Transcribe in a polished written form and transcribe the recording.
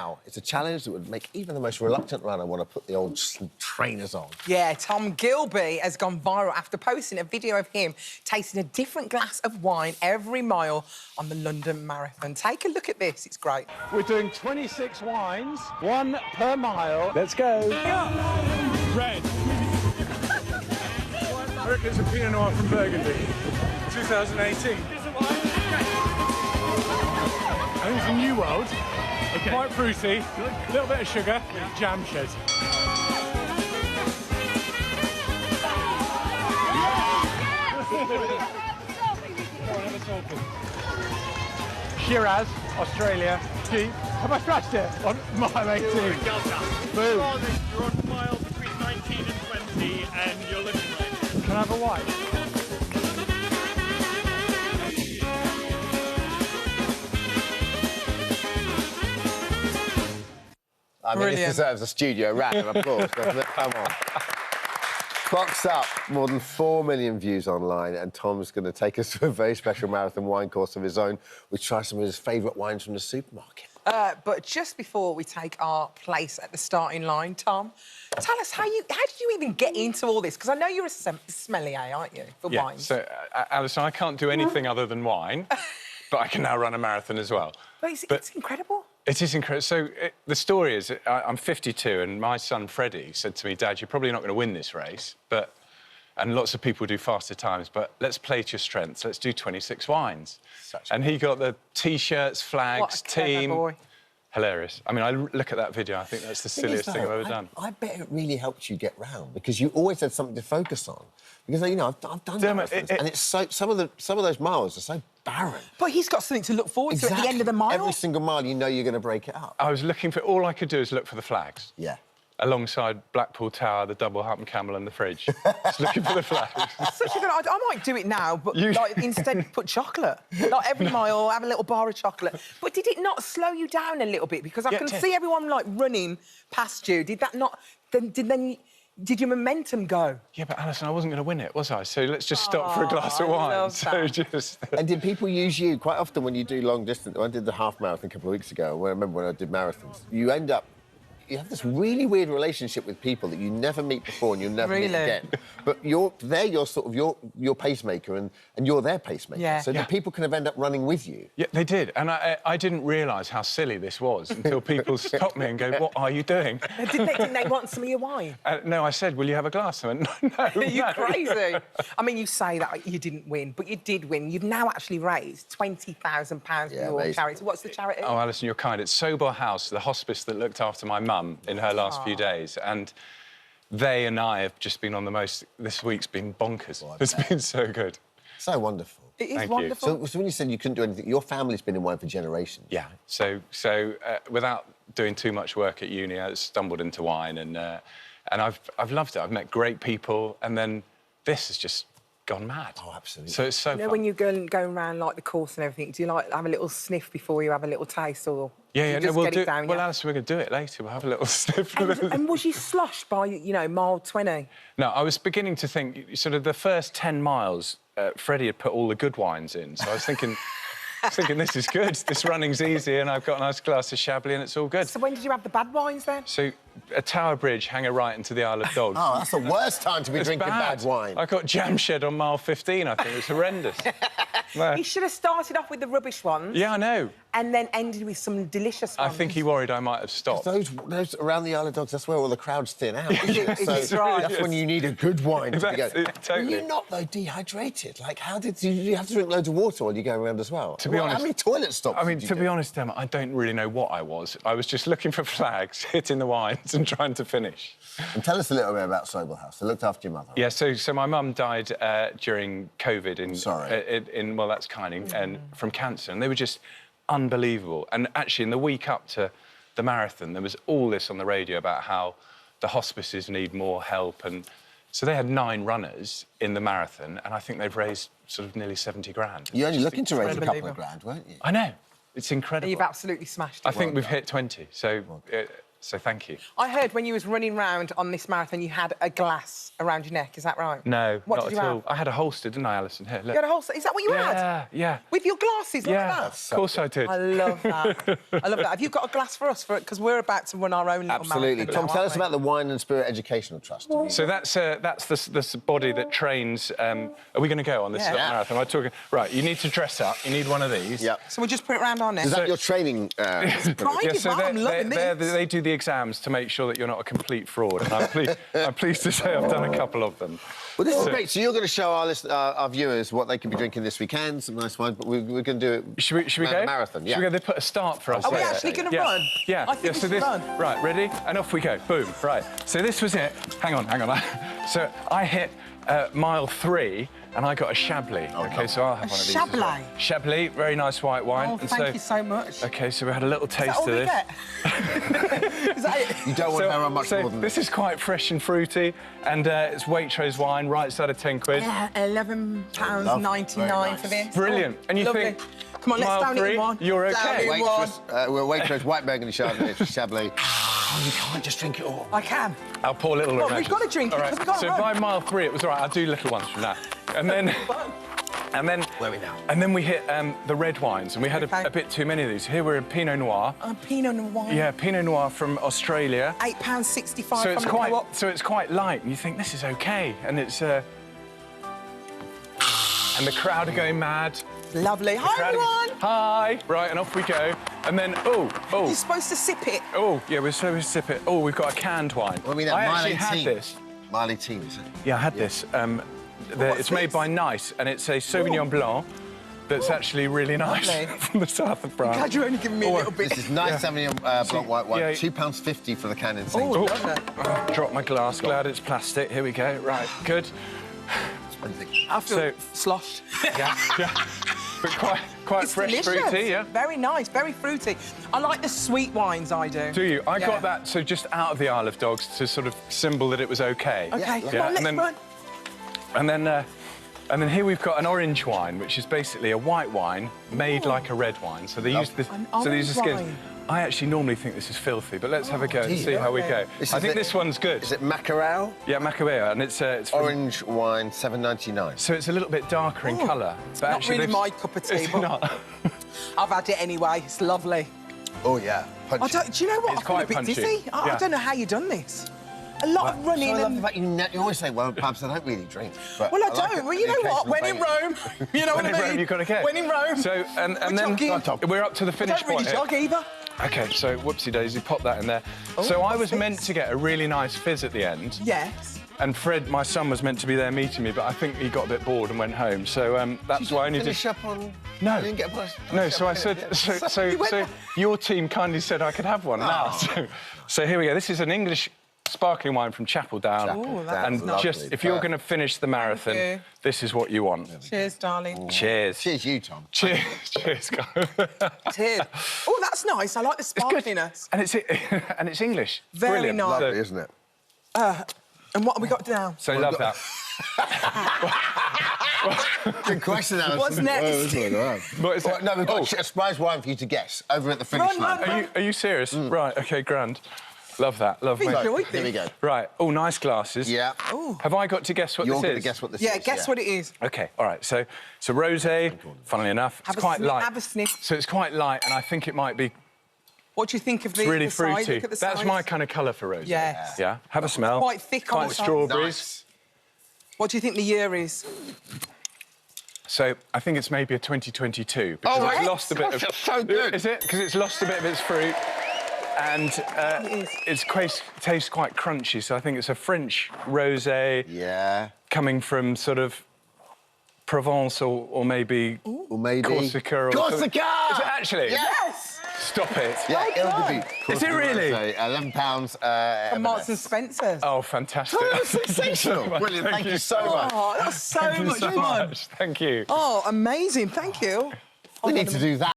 Now, it's a challenge that would make even the most reluctant runner want to put the old trainers on. Yeah, Tom Gilbey has gone viral after posting a video of him tasting a different glass of wine every mile on the London Marathon. Take a look at this, it's great. We're doing 26 wines, 1 per mile. Let's go. Red. I reckon it's a Pinot Noir from Burgundy, 2018. I think it's a New World. Okay. Quite fruity, a little bit of sugar, jam shed. Shiraz, Australia. Deep. Have I scratched it? On mile 18. Boom. You're on mile between 19 and 20, and you're looking right. Can I have a white? I mean, Brilliant. this deserves a studio round of applause, doesn't it? Come on. Clock's up, more than 4 million views online, and Tom's going to take us to a very special marathon wine course of his own. We try some of his favourite wines from the supermarket. But just before we take our place at the starting line, Tom, tell us how did you even get into all this? Because I know you're a sommelier, aren't you, for wine? So, Alison, I can't do anything other than wine, but I can now run a marathon as well. But it's incredible. It is incredible. So the story is, I'm 52, and my son Freddie said to me, "Dad, you're probably not going to win this race, and lots of people do faster times, but let's play to your strengths. Let's do 26 wines." And he got the T-shirts, flags, What a clever team. boy. Hilarious. I mean, I look at that video, I think that's the silliest thing I've ever done. I bet it really helped you get round because you always had something to focus on. Because, you know, I've done marathons, and it's so some of those miles are so barren. But he's got something to look forward to at the end of the mile. Every single mile, you know you're going to break it up. I was looking for... All I could do is look for the flags. Yeah. Alongside Blackpool Tower, the double Hump Camel and the fridge. Just looking for the flags. Such a good idea. I might do it now, but like, instead put chocolate. Like every mile, have a little bar of chocolate. But did it not slow you down a little bit? Because I can see everyone like running past you. Did that not? Did your momentum go? Yeah, but Alison, I wasn't going to win it, was I? So let's just stop for a glass of wine. So just... And did people use you quite often when you do long distance? I did the half marathon a couple of weeks ago. I remember when I did marathons. You end up. You have this really weird relationship with people that you never meet before and you'll never meet again. But they're your sort of your pacemaker and you're their pacemaker. Yeah. So the people kind of end up running with you. Yeah, they did. And I didn't realise how silly this was until people stopped me and go, "What are you doing?" Didn't they want some of your wine? No, I said, "Will you have a glass?" I went, "No, Are you crazy?" I mean, you say that you didn't win, but you did win. You've now actually raised £20,000 for your charity. What's the charity? Oh, Alison, you're kind. It's Sober House, the hospice that looked after my mum in her last few days. And they and I have just been on the most... This week's been bonkers. It's been so good. So wonderful. It is Thank wonderful. So when you said you couldn't do anything, your family's been in wine for generations. Yeah. So without doing too much work at uni, I stumbled into wine and I've loved it. I've met great people, and then this has just gone mad. Oh, absolutely. So it's so fun. When you go around like the course and everything, do you like have a little sniff before you have a little taste, or Yeah, just we'll get do it down? Well, Alison, we're going to do it later. We'll have a little sniff. And was you sloshed by, you know, mile 20? No, I was beginning to think, sort of the first 10 miles, Freddie had put all the good wines in, so I was thinking... this is good. This running's easy, and I've got a nice glass of Chablis, and it's all good. So when did you have the bad wines then? So, a Tower Bridge, hang a right into the Isle of Dogs. Oh, that's the worst time to be drinking bad wine. I got jam shed on mile 15, I think. It was horrendous. You should have started off with the rubbish ones. Yeah, I know. And then ended with some delicious ones. I think he worried I might have stopped. Those around the Isle of Dogs, that's where all the crowds thin out. That's right. That's when you need a good wine to go. Totally. Were you not, though, dehydrated? Like, how did you have to drink loads of water while you go around as well? To be honest... How many toilet stops I mean, did you to do? be honest, Emma, I don't really know what I was. I was just looking for flags, hitting the wines and trying to finish. And tell us a little bit about Sober House. I looked after your mother. Yeah, so my mum died during COVID in... Sorry. Well, that's kind of... And from cancer, and they were just unbelievable. And actually, in the week up to the marathon, there was all this on the radio about how the hospices need more help, and so they had 9 runners in the marathon, and I think they've raised sort of nearly 70 grand. You're only looking to raise a couple of grand, weren't you? I know. It's incredible. You've absolutely smashed it. I think we've hit 20, so So thank you. I heard when you was running round on this marathon, you had a glass around your neck. Is that right? No, what not did you at have? all. I had a holster, didn't I, Alison? Here, look. You had a holster. Is that what you had? Yeah. With your glasses like that? Of course I did. I love that. I love that. Have you got a glass for us? Because we're about to run our own little Absolutely. marathon Tom, now, tell aren't us we? about the Wine and Spirit Educational Trust. So that's the body that trains. Are we going to go on this marathon? Am I talking? Right. You need to dress up. You need one of these. Yep. So we just put it round our neck. Is that your training? I'm loving this. They do the exams to make sure that you're not a complete fraud, and I'm pleased to say I've done a couple of them. Well, this is great. So you're going to show our viewers what they can be drinking this weekend, some nice wine, but we're going to do it. Should we go? Marathon, yeah. Should we go? They put a start for us. Are we there. actually going to run? Yeah. I think we should run. Right, ready? And off we go. Boom. Right. So this was it. Hang on. So I hit mile 3 and I got a Chablis. OK, so I'll have one of these. Chablis? Well. Chablis, very nice white wine. Oh, thank you so much. OK, so we had a little taste of this. Is that it? You don't want to know much more than this is quite fresh and fruity, and it's Waitrose wine, right side of 10 quid. Yeah, £11.99 for this. Brilliant. And you Lovely. think, come on, let's mile down it 3, in one. you're Down OK. it in one. Waitrose, white Burgundy Chardonnay, Chablis. Oh, you can't just drink it all. I can. I'll pour a little Well, around. we've got to drink it, All right. 'cause we've got to So run. by mile 3, it was all right. I'll do little ones from that. And then... Where are we now? And then we hit the red wines, and we had Okay. a bit too many of these. Here we're in Pinot Noir. Pinot Noir. Yeah, Pinot Noir from Australia. £8.65 So it's from the quite, co-op. so it's quite light, and you think this is okay, and it's. And the crowd are going mad. Lovely. Hi, everyone. Hi. Right, and off we go. And then, You're oh, supposed to sip it. yeah, we're supposed to sip it. Oh, we've got a canned wine. What do we mean, I mile actually 18? had this. Mile 18, is it? Yeah, I had this. what's It's made this? by Nice, and it's a Sauvignon Blanc that's actually really nice Lovely. from the south of France. God, you're only giving me a little bit. This is nice Sauvignon Blanc white wine, Yeah. £2.50 for the can in Oh, Sainsbury's. lovely. Drop my glass. Glad it's plastic. Here we go. Right, good. I feel So- sloshed. Yeah. But quite It's fresh, delicious. fruity, yeah. Very nice, very fruity. I like the sweet wines, I do. Do you? I Yeah. got that so just out of the Isle of Dogs to sort of symbol that it was okay. OK, Yeah, come yeah. on, let's And then- run. And then here we've got an orange wine, which is basically a white wine made like a red wine. So they use this. An So these are orange skins. wine. I actually normally think this is filthy, but let's have a go and see how we go. This I is think it- this one's good. Is it Mackerel? Yeah, Macabea, and it's from, Orange wine, £7.99. So it's a little bit darker in colour. But not actually really they've- my cup of tea, It's but- not. I've had it anyway. It's lovely. Oh, yeah. Punchy. Do you know what? It's I feel a quite bit punchy. dizzy. I Yeah. don't know how you've done this. A lot of So running I love and... the fact you always say, well, perhaps I don't really drink. But Well, I like don't. it. Well, you The know what? occasional When in baby. Rome, you know what When I in mean? Rome, you've got to go. When in Rome. So, and We're then jogging. we're up to the I finish don't really point. jog either. OK, so whoopsie-daisy, pop that in there. So I was meant to get a really nice fizz at the end. Yes. And Fred, my son, was meant to be there meeting me, but I think he got a bit bored and went home. So that's why I only did... Finish up on... No. You didn't get a push? No, so I said... So your team kindly said I could have one now. So here we go. This is an English sparkling wine from Chapel Down. Ooh, that's and lovely. just, if you're going to finish the marathon, you. this is what you want. Cheers, darling. Cheers. Cheers, you, Tom. Cheers. Cheers, guys. Cheers. Oh, that's nice. I like the sparkliness. And it's English. Very Brilliant. nice. So- Lovely, isn't it? And what have we got now? So love that. Good question, Alison. What's next? What is it? No, we've got a surprise wine for you to guess over at the finish Run, line. run, Are you serious? Right, OK, grand. Love that, love Enjoy me. So, this. here we go. Right, all nice glasses. Yeah. Have I got to guess what You're this going is? to guess what this Yeah, is. guess what it is. OK, all right, so rosé, funnily enough, Have it's a quite sniff, light. have a sniff. So it's quite light, and I think it might be What do you think of the really the size? fruity. Look at the That's size. my kind of colour for rosé. Yes. Yeah, have a smell. Quite thick on Quite the side. strawberries. Nice. What do you think the year is? So I think it's maybe a 2022 because Oh, it's right. lost a bit of... That's so good. Is it? Because it's lost a bit of its fruit. And It is. tastes quite crunchy, so I think it's a French rosé Yeah. coming from sort of Provence or maybe Or maybe... Corsica or Corsica! something. Is it actually? Yes! Stop it. Yeah, Well it'll be. done. Is it really? £11. From Marks and Spencer's. Oh, fantastic. That's sensational. Brilliant, thank you so much. Oh, that's so Thank you much so fun. much. Thank you. Oh, amazing. Thank you. We need to do that.